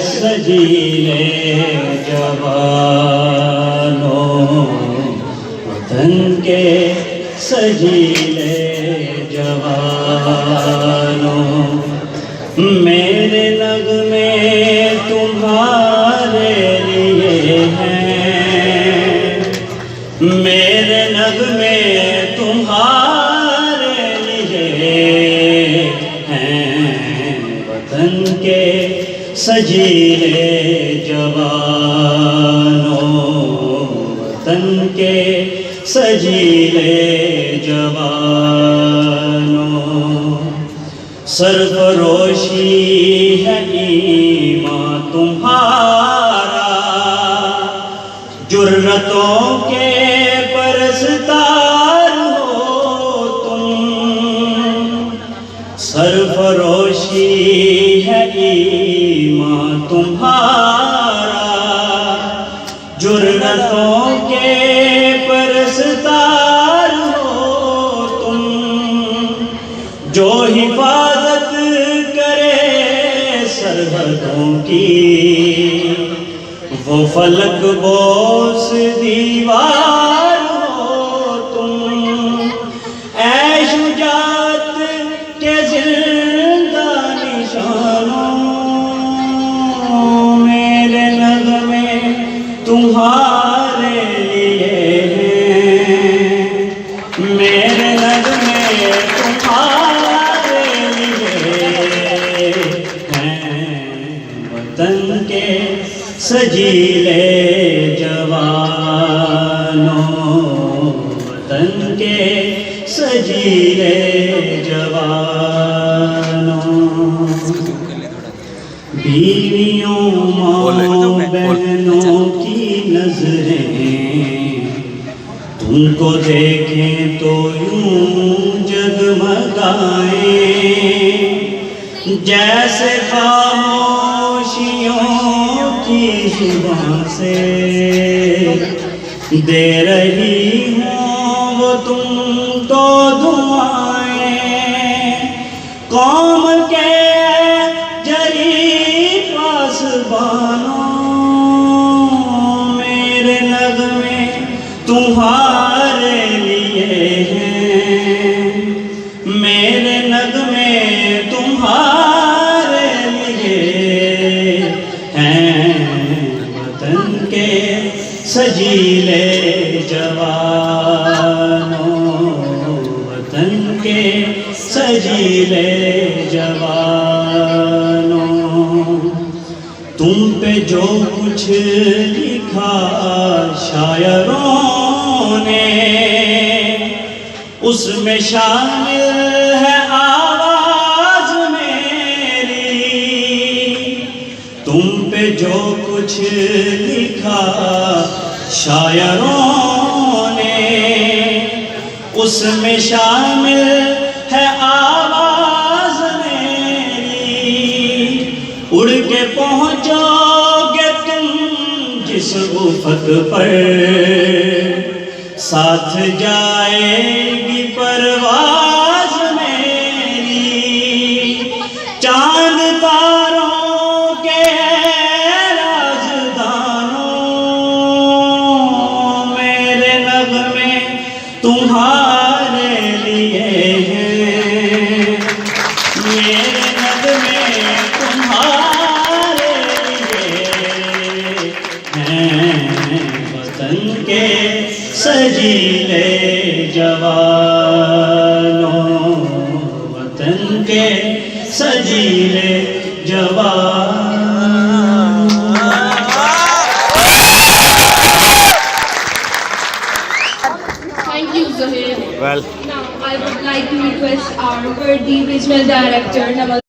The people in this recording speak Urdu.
سجیلے جوانوں وطن کے سجیلے جوانوں میرے نغمے تمہارے لیے ہیں میرے نغمے تمہارے لیے ہیں وطن کے سجیلے جوانوں وطن کے سجیلے جوانوں سرفروشی ہے ایمان تمہارا جرتوں کے پرستار ہو تم سرفروشی ہے ایمان تمہارا جرتوں کے پرستار ہو تم جو حفاظت کرے سرحدوں کی وہ فلک بوس دیوار ہو تم اے شجاعت کے زندہ نشانوں میرے نغمے تمہارے لیے ہیں میرے نغمے تمہارے لیے ہیں وطن کے سجیلے جوانوں وطن کے سجیلے جوانوں بیویوں ماں بہنوں کی نظریں تم کو دیکھیں تو یوں جگمگائیں جیسے خاموشیوں کی زبان سے دے رہی ہوں وہ تم کو دعائیں قوم کے جری پاسبانوں میرے نغمے تمہارے لیے ہیں میرے نغمے تمہارے لیے ہیں وطن کے سجیلے جوانوں وطن کے سجیلے جوانوں تم پہ جو کچھ لکھا شاعروں نے اس میں شامل ہے آواز میری تم پہ جو کچھ لکھا شاعروں نے اس میں شامل ہے آواز میری اڑ کے پہنچو گے تم جس افق پر ساتھ جائے گی پرواز میری چاند تاروں کے رازدانوں میرے نغمے تمہارے لیے ہیں میرے نغمے تمہارے لیے ہیں وطن کے سجیلے جوانوں وطن کے سجیلے جوانوں Thank you, Zohair. Well, Now, I would like to request our worthy regional director, Namal